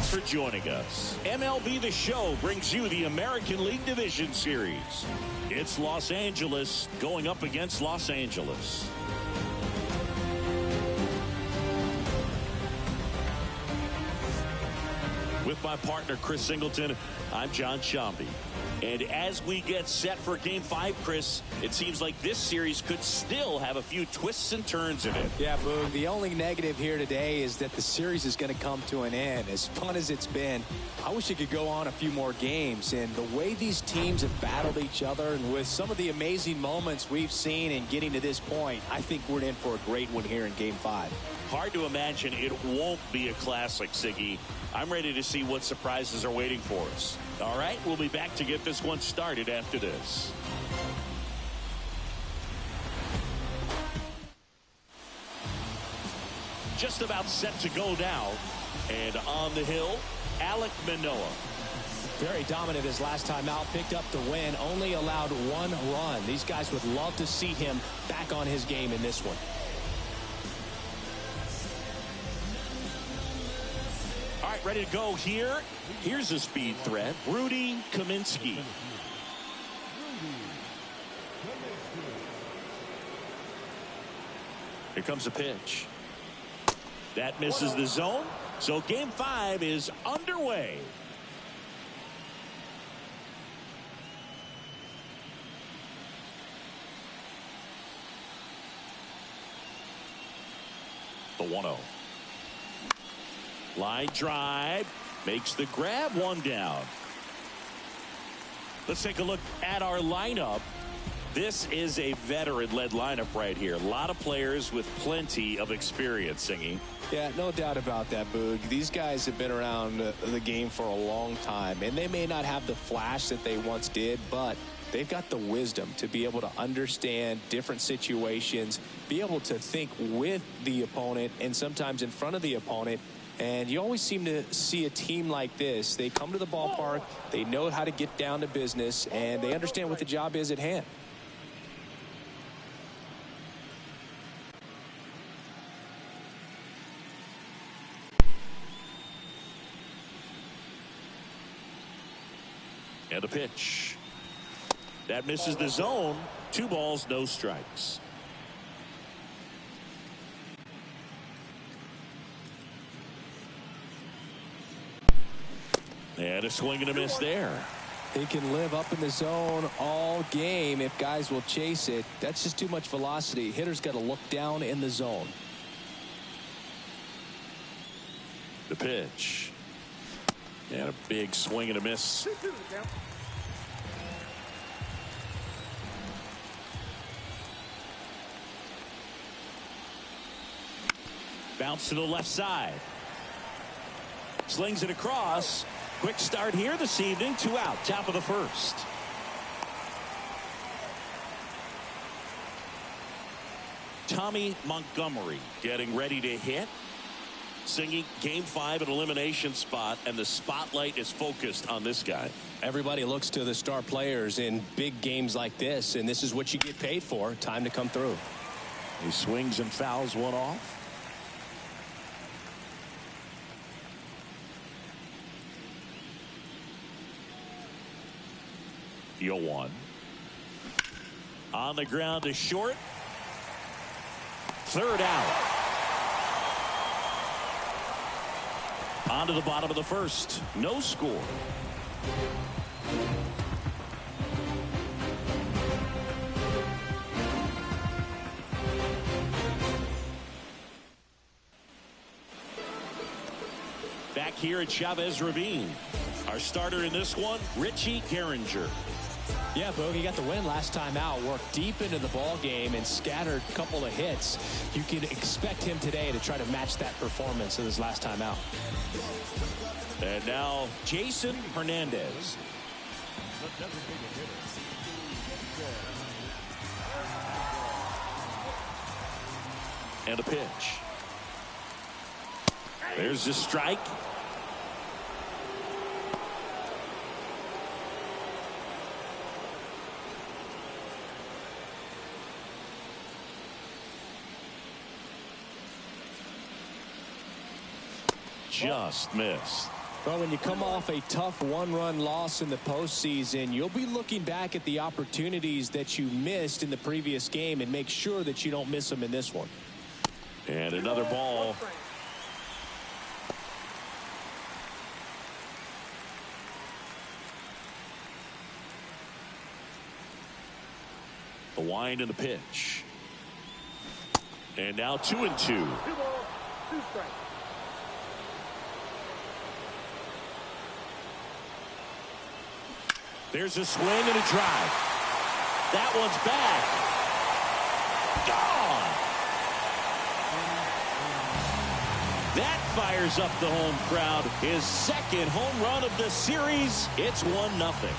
Thanks for joining us. MLB The Show brings you the American League Division Series. It's Los Angeles going up against Los Angeles. With my partner, Chris Singleton, I'm John Shambi. And as we get set for Game 5, Chris, it seems like this series could still have a few twists and turns in it. Yeah, Boog, the only negative here today is that the series is going to come to an end. As fun as it's been, I wish it could go on a few more games. And the way these teams have battled each other, and with some of the amazing moments we've seen in getting to this point, I think we're in for a great one here in Game 5. Hard to imagine it won't be a classic, Siggy. I'm ready to see what surprises are waiting for us. All right, we'll be back to get this one started after this. Just about set to go now. And on the hill, Alek Manoah. Very dominant his last time out, picked up the win, only allowed one run. These guys would love to see him back on his game in this one. All right, ready to go here. Here's a speed threat, Rudy Kaminsky. Here comes a pitch. That misses the zone. So Game 5 is underway. The 1-0. Line drive, makes the grab, one down. Let's take a look at our lineup. This is a veteran-led lineup right here. A lot of players with plenty of experience, Singy. Yeah, no doubt about that, Boog. These guys have been around the game for a long time, and they may not have the flash that they once did, but they've got the wisdom to be able to understand different situations, be able to think with the opponent and sometimes in front of the opponent. And you always seem to see a team like this. They come to the ballpark, they know how to get down to business, and they understand what the job is at hand. And a pitch. That misses the zone. 2 balls, no strikes. And a swing and a miss there. He can live up in the zone all game if guys will chase it. That's just too much velocity. Hitter's got to look down in the zone. The pitch. And a big swing and a miss. Bounce to the left side. Slings it across. Quick start here this evening. 2 out. Top of the first. Tommy Montgomery getting ready to hit. Singing Game 5 an elimination spot, and the spotlight is focused on this guy. Everybody looks to the star players in big games like this, and this is what you get paid for. Time to come through. He swings and fouls one off. The 0-1. On the ground to short. 3rd out. On to the bottom of the first. No score. Back here at Chavez Ravine. Our starter in this one, Richie Gehringer. Yeah, Bogey got the win last time out, worked deep into the ball game and scattered a couple of hits. You can expect him today to try to match that performance of his last time out. And now Jason Hernandez. And a pitch. There's the strike. Just missed. Well, when you come off a tough one-run loss in the postseason, you'll be looking back at the opportunities that you missed in the previous game and make sure that you don't miss them in this one. And another ball. The wind and the pitch. And now 2-2. There's a swing and a drive. That one's back. Gone. That fires up the home crowd. His second home run of the series. It's 1-0.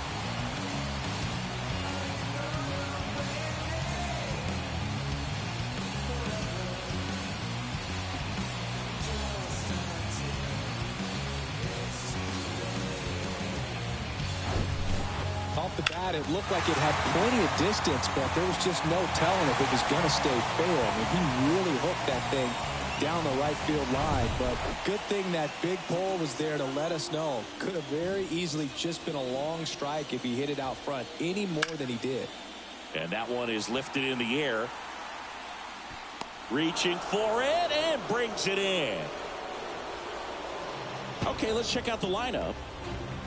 Off the bat, it looked like it had plenty of distance, but there was just no telling if it was going to stay fair. I mean, he really hooked that thing down the right field line, but good thing that big pole was there to let us know. Could have very easily just been a long strike if he hit it out front any more than he did. And that one is lifted in the air. Reaching for it and brings it in. Okay, let's check out the lineup.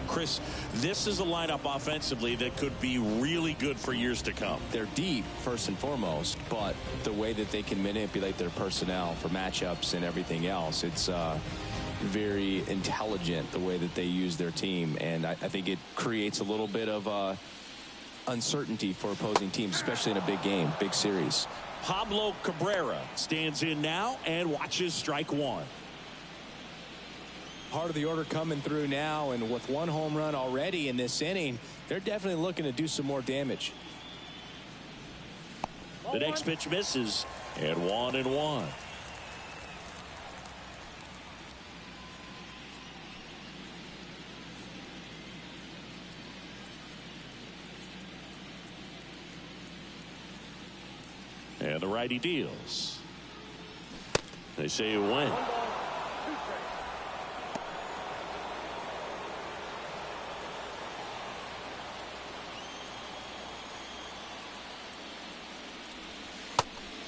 Chris, this is a lineup offensively that could be really good for years to come. They're deep, first and foremost, but the way that they can manipulate their personnel for matchups and everything else, it's very intelligent the way that they use their team, and I think it creates a little bit of uncertainty for opposing teams, especially in a big game, big series. Pablo Cabrera stands in now and watches strike one. Part of the order coming through now, and with one home run already in this inning, they're definitely looking to do some more damage. The next pitch misses, and 1-1. And the righty deals. They say you win.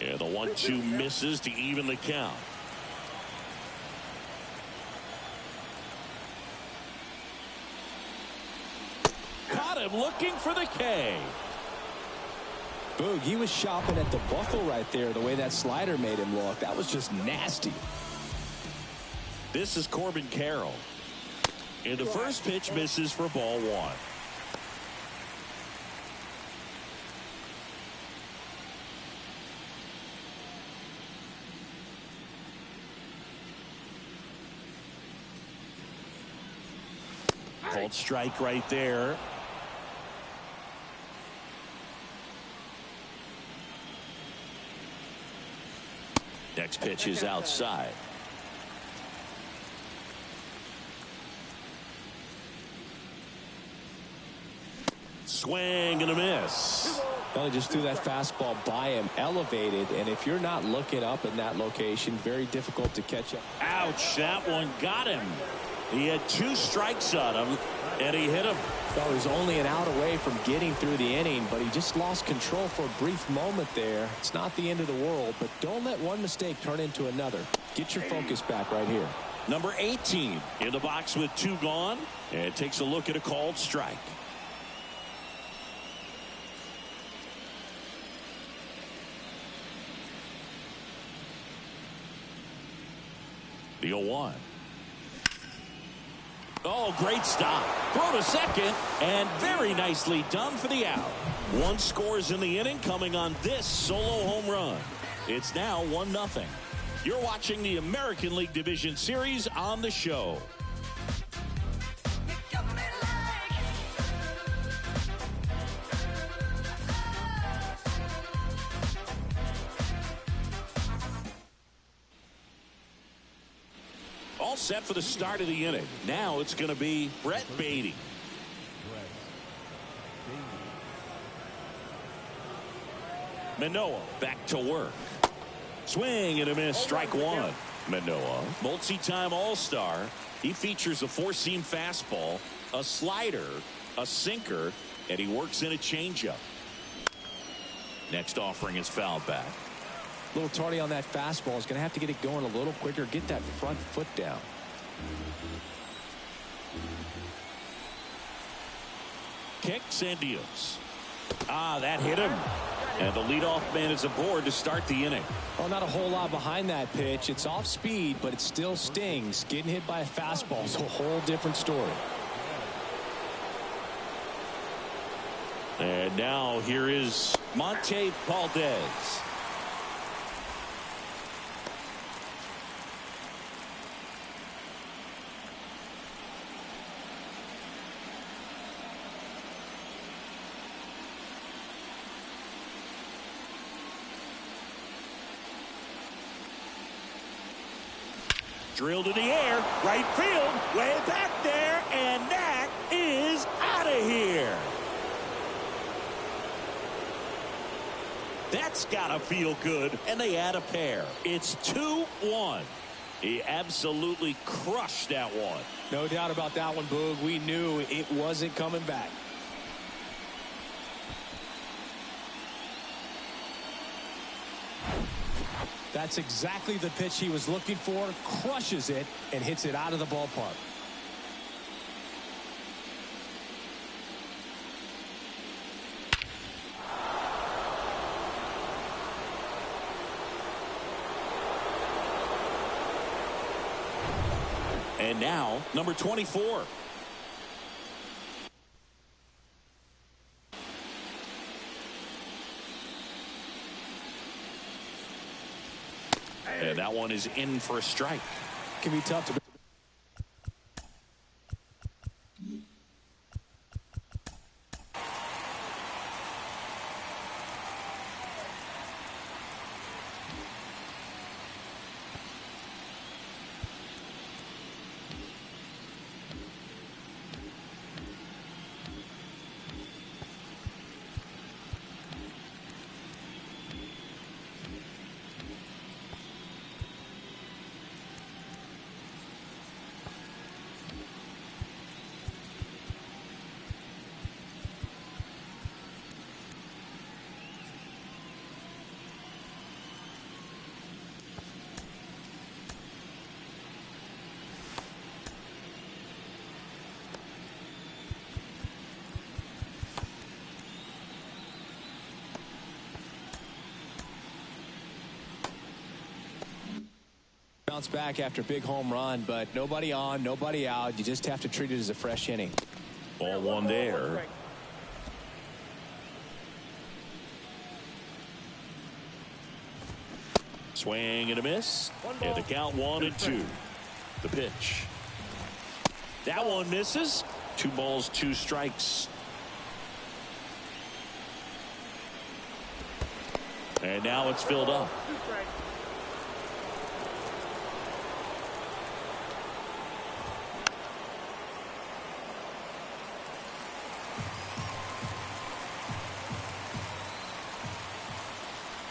And the 1-2 misses to even the count. Caught him looking for the K. Boog, he was shopping at the buckle right there, the way that slider made him look. That was just nasty. This is Corbin Carroll. And the first pitch misses for ball one. Called strike right there. Next pitch is outside. Swing and a miss. Well, he just threw that fastball by him, elevated, and if you're not looking up in that location, very difficult to catch up. Ouch, that one got him. He had 2 strikes on him, and he hit him. Well, he was only an out away from getting through the inning, but he just lost control for a brief moment there. It's not the end of the world, but don't let one mistake turn into another. Get your focus back right here. Number 18 in the box with 2 gone, and takes a look at a called strike. The 0-1. Oh, great stop. Throw to second, and very nicely done for the out. 1 scores in the inning coming on this solo home run. It's now 1-0. You're watching the American League Division Series on the show. All set for the start of the inning. Now it's going to be Brett Beatty. Manoah back to work. Swing and a miss, strike one. Manoah, multi-time All-Star. He features a four-seam fastball, a slider, a sinker, and he works in a changeup. Next offering is fouled back. A little tardy on that fastball. Is going to have to get it going a little quicker. Get that front foot down. Kicks and deals. That hit him. And the leadoff man is aboard to start the inning. Well, not a whole lot behind that pitch. It's off speed, but it still stings. Getting hit by a fastball is a whole different story. And now here is Monte Valdez. Drilled in the air, right field, way back there, and that is out of here. That's gotta feel good, and they add a pair. It's 2-1. He absolutely crushed that one. No doubt about that one, Boog. We knew it wasn't coming back. That's exactly the pitch he was looking for. Crushes it and hits it out of the ballpark. And now, number 24. And that one is in for a strike. Can be tough to. Bounce back after a big home run, but nobody on, nobody out. You just have to treat it as a fresh inning. Ball one there. Swing and a miss. And the count 1-2. The pitch. That one misses. 2 balls, 2 strikes. And now it's filled up.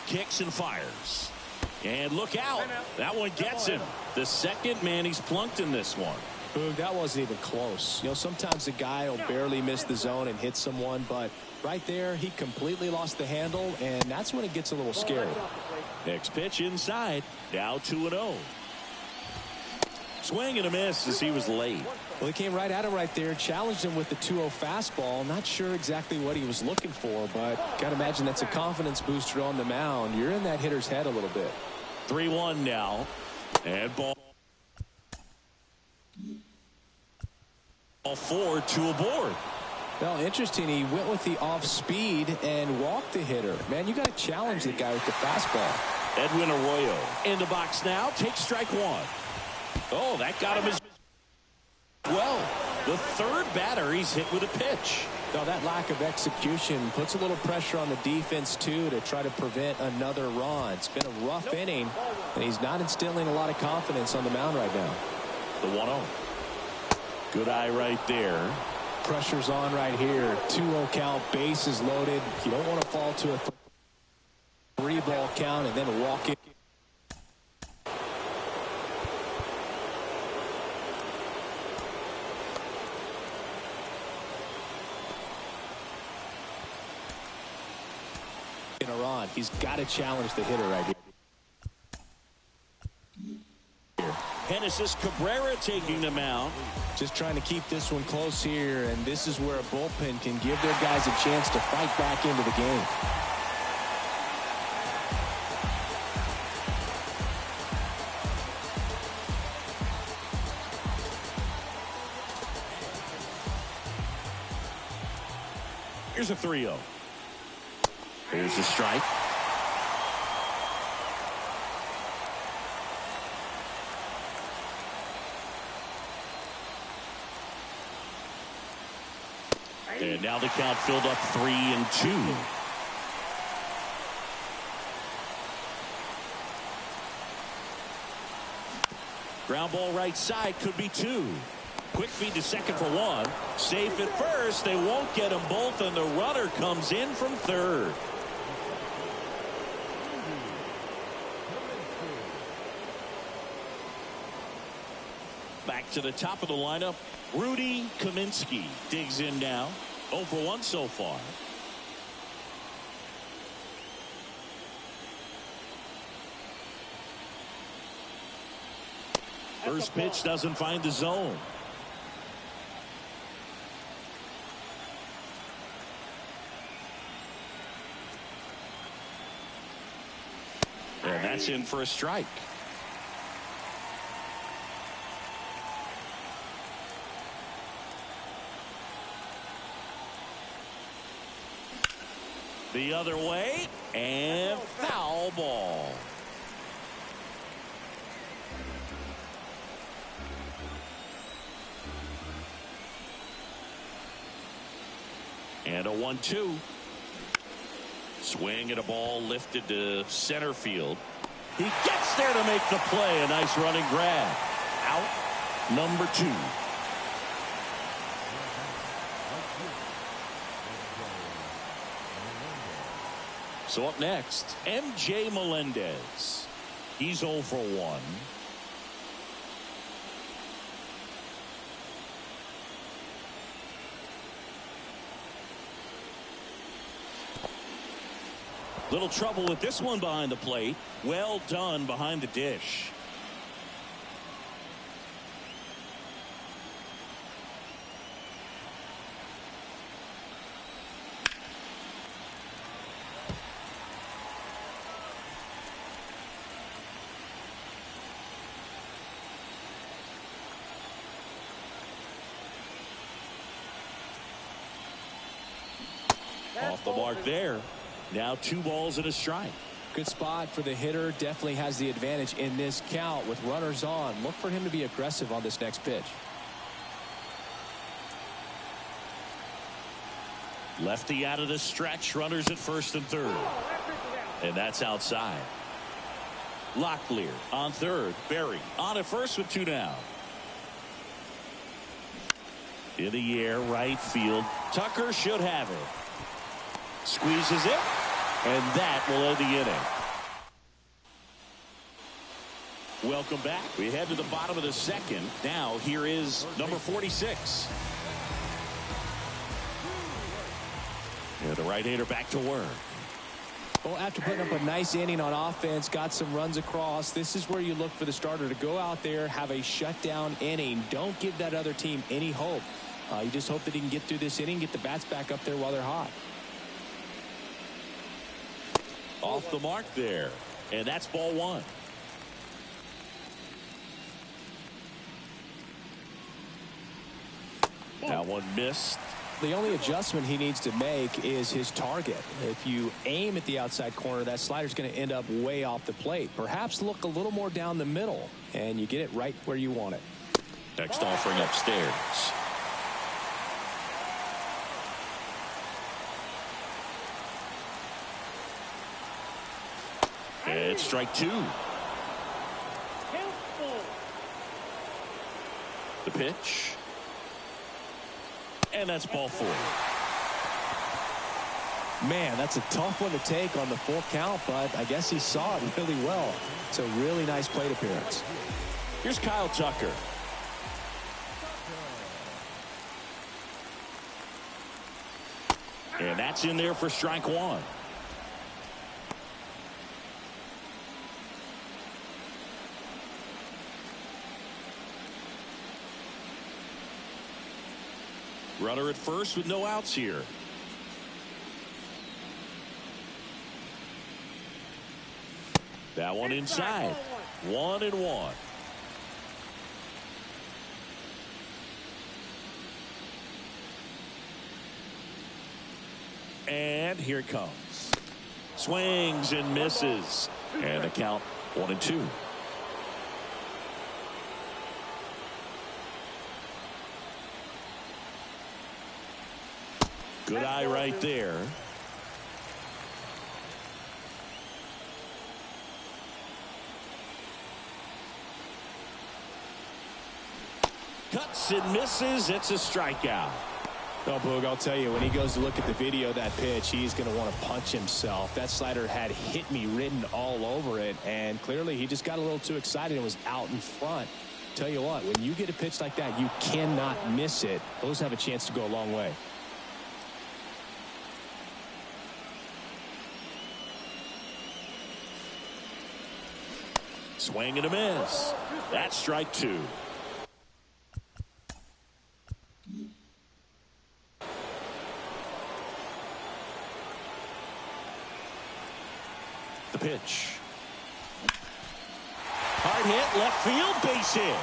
Kicks and fires. And look out. That one gets him. The second man he's plunked in this one. Boog, that wasn't even close. You know, sometimes a guy will barely miss the zone and hit someone, but right there, he completely lost the handle, and that's when it gets a little scary. Next pitch inside. Now 2-0. Swing and a miss as he was late. Well, he came right at him right there, challenged him with the 2-0 fastball. Not sure exactly what he was looking for, but got to imagine that's a confidence booster on the mound. You're in that hitter's head a little bit. 3-1 now. And ball 4 to aboard. Well, interesting. He went with the off speed and walked the hitter. Man, you got to challenge the guy with the fastball. Edwin Arroyo in the box now. Takes strike 1. Oh, that got him as well. The third batter he's hit with a pitch. Now, that lack of execution puts a little pressure on the defense, too, to try to prevent another run. It's been a rough inning, and he's not instilling a lot of confidence on the mound right now. The 1-0. Good eye right there. Pressure's on right here. 2-0 count, bases loaded. You don't want to fall to a 3-ball count and then walk it. on. He's got to challenge the hitter right here. Genesis Cabrera taking the mound. Just trying to keep this one close here, and this is where a bullpen can give their guys a chance to fight back into the game. Here's a 3-0. Here's a strike. And now the count filled up 3-2. Ground ball right side, could be 2. Quick feed to second for 1. Safe at first. They won't get them both, and the runner comes in from third. Back to the top of the lineup. Rudy Kaminsky digs in now. 0 for 1 so far. First pitch doesn't find the zone. And that's in for a strike. The other way, and foul ball. And a 1-2. Swing at a ball lifted to center field. He gets there to make the play. A nice running grab. Out number 2. So up next, M.J. Melendez. He's 0 for 1. Little trouble with this one behind the plate. Well done behind the dish. Off the mark there. Now 2 balls and a strike. Good spot for the hitter. Definitely has the advantage in this count with runners on. Look for him to be aggressive on this next pitch. Lefty out of the stretch. Runners at first and third. And that's outside. Locklear on third. Berry on at first with 2 down. In the air, right field. Tucker should have it. Squeezes it, and that will end the inning. Welcome back. We head to the bottom of the second. Now here is number 46. And the right-hander back to work. Well, after putting up a nice inning on offense, got some runs across, this is where you look for the starter to go out there, have a shutdown inning. Don't give that other team any hope. You just hope that he can get through this inning, get the bats back up there while they're hot. Off the mark there. And that's ball 1. That one missed. The only adjustment he needs to make is his target. If you aim at the outside corner, that slider's going to end up way off the plate. Perhaps look a little more down the middle, and you get it right where you want it. Next offering upstairs. And strike 2. The pitch. And that's ball 4. Man, that's a tough one to take on the full count, but I guess he saw it really well. It's a really nice plate appearance. Here's Kyle Tucker. And that's in there for strike 1. Runner at first with no outs here. That one inside. 1-1. And here it comes. Swings and misses. And the count 1-2. Good eye right there. Cuts and misses. It's a strikeout. Oh, Boog, I'll tell you, when he goes to look at the video of that pitch, he's going to want to punch himself. That slider had hit me written all over it, and clearly he just got a little too excited and was out in front. Tell you what, when you get a pitch like that, you cannot miss it. Those have a chance to go a long way. Swing and a miss. That's strike 2. The pitch. Hard hit, left field, base hit.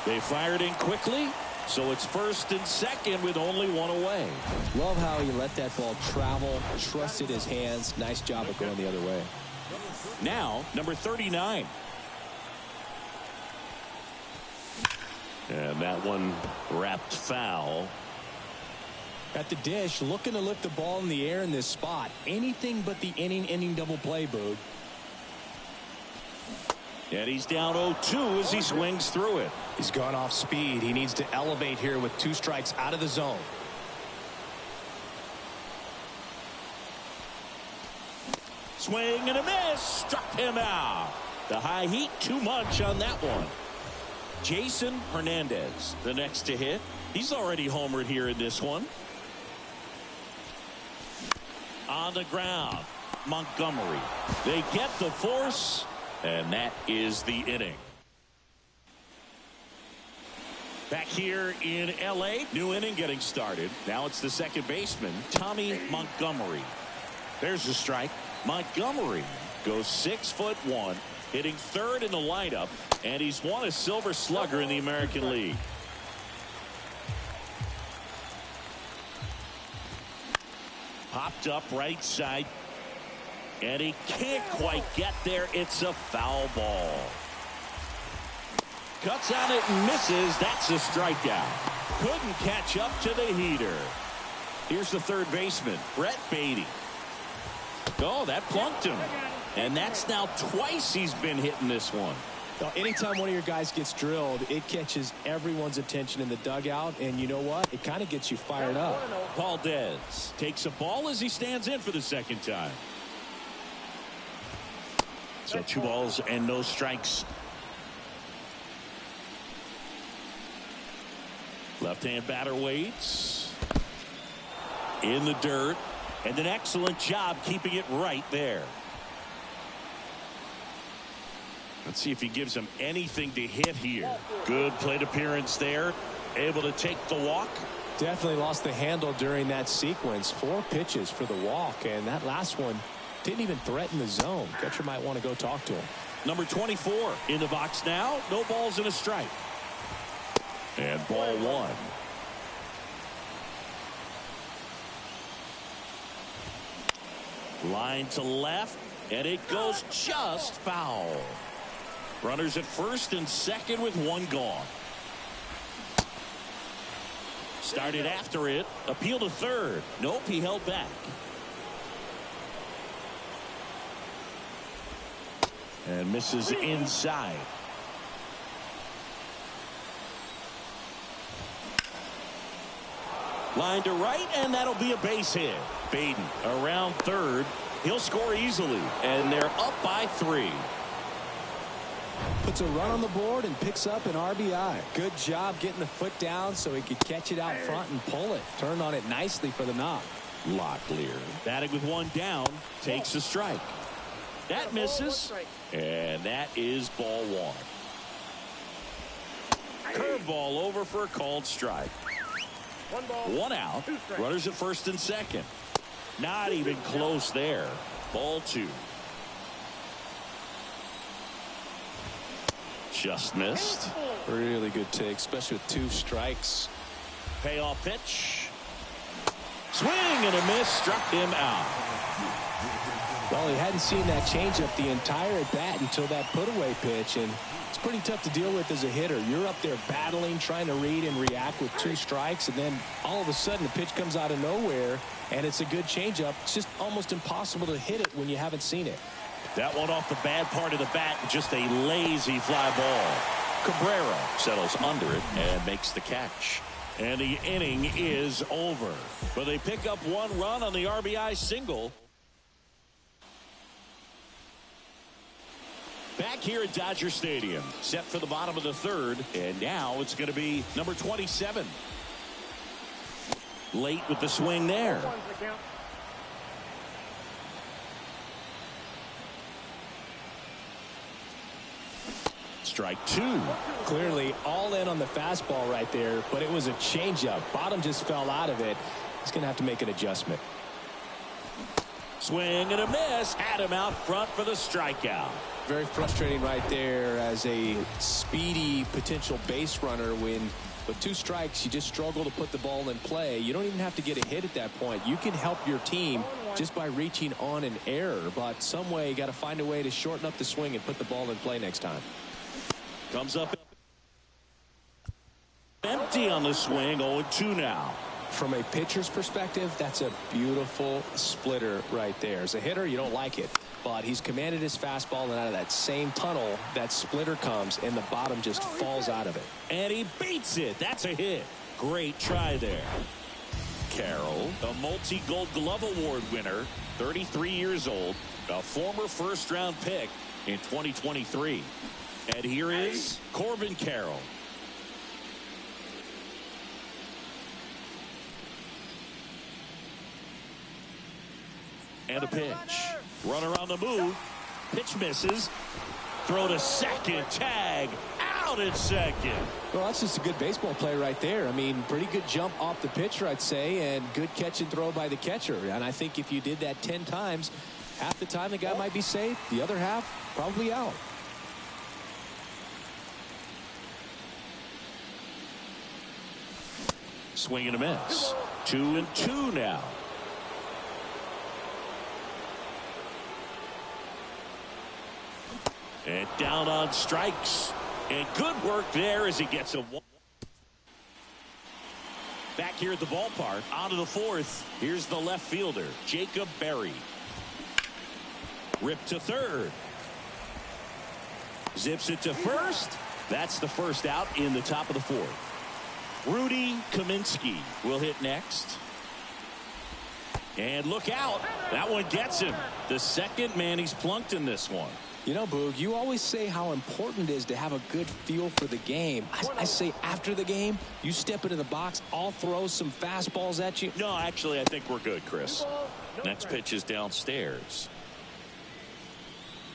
They fired in quickly, so it's first and second with only one away. Love how he let that ball travel, trusted his hands. Nice job of going the other way. Now, number 39. And that one wrapped foul. At the dish, looking to lift the ball in the air in this spot. Anything but the inning double play, Boog. And he's down 0-2 as he swings through it. He's gone off speed. He needs to elevate here with 2 strikes out of the zone. Swing and a miss. Struck him out. The high heat, too much on that one. Jason Hernandez, the next to hit. He's already homered here in this one. On the ground, Montgomery. They get the force, and that is the inning. Back here in L.A., new inning getting started. Now it's the second baseman, Tommy Montgomery. There's the strike. Montgomery goes 6'1", hitting third in the lineup, and he's won a Silver Slugger in the American League. Popped up right side, and he can't quite get there. It's a foul ball. Cuts on it and misses. That's a strikeout. Couldn't catch up to the heater. Here's the third baseman, Brett Beatty. Oh, that plunked him. And that's now twice he's been hitting this one. Now, anytime one of your guys gets drilled, it catches everyone's attention in the dugout. And you know what? It kind of gets you fired up. Valdez takes a ball as he stands in for the second time. So 2 balls and no strikes. Left-hand batter waits. In the dirt. And an excellent job keeping it right there. Let's see if he gives him anything to hit here. Good plate appearance there. Able to take the walk. Definitely lost the handle during that sequence. 4 pitches for the walk, and that last one didn't even threaten the zone. Catcher might want to go talk to him. Number 24 in the box now. No balls and a strike. And ball 1. Line to left, and it goes just foul. Runners at first and second with 1 gone. Started after it. Appeal to third. Nope, he held back. And misses inside. Line to right, and that'll be a base hit. Baden around third. He'll score easily, and they're up by 3. Puts a run on the board and picks up an RBI. Good job getting the foot down so he could catch it out front and pull it. Turned on it nicely for the knock. Locklear batting with 1 down, takes a strike. That misses, and that is ball 1. Curveball over for a called strike. One out. Runners at first and second. Not even close there. Ball 2. Just missed. Really good take, especially with 2 strikes. Payoff pitch. Swing and a miss. Struck him out. Well, he hadn't seen that changeup the entire at bat until that put-away pitch, and it's pretty tough to deal with as a hitter. You're up there battling, trying to read and react with 2 strikes, and then all of a sudden the pitch comes out of nowhere, and it's a good changeup. It's just almost impossible to hit it when you haven't seen it. That one off the bad part of the bat, just a lazy fly ball. Cabrera settles under it and makes the catch. And the inning is over. But they pick up 1 run on the RBI single. Back here at Dodger Stadium, set for the bottom of the 3rd, and now it's going to be number 27. Late with the swing there. Strike 2. Clearly all in on the fastball right there, but it was a changeup. Bottom just fell out of it. He's going to have to make an adjustment. Swing and a miss. Had him out front for the strikeout. Very frustrating right there as a speedy potential base runner when with 2 strikes you just struggle to put the ball in play. You don't even have to get a hit at that point. You can help your team just by reaching on an error, but some way you got to find a way to shorten up the swing and put the ball in play next time. Comes up empty on the swing. 0-2 now. From a pitcher's perspective, that's a beautiful splitter right there. As a hitter, you don't like it, but he's commanded his fastball, and out of that same tunnel, that splitter comes, and the bottom just falls out of it. And he beats it. That's a hit. Great try there. Carroll, a multi-Gold Glove Award winner, 33 years old, a former first-round pick in 2023. And here is Corbin Carroll. And a pitch. Runner on the move. Pitch misses. Throw to second. Tag. Out at second. Well, that's just a good baseball play right there. I mean, pretty good jump off the pitcher, I'd say, and good catch and throw by the catcher. And I think if you did that 10 times, half the time the guy might be safe. The other half, probably out. Swing and a miss. 2-2 now. And down on strikes. And good work there as he gets a one. Back here at the ballpark, on to the 4th. Here's the left fielder, Jacob Berry. Ripped to 3rd. Zips it to 1st. That's the first out in the top of the 4th. Rudy Kaminsky will hit next. And look out. That one gets him. The second man he's plunked in this one. You know, Boog, you always say how important it is to have a good feel for the game. I say after the game, you step into the box, I'll throw some fastballs at you. No, actually, I think we're good, Chris. Next pitch is downstairs.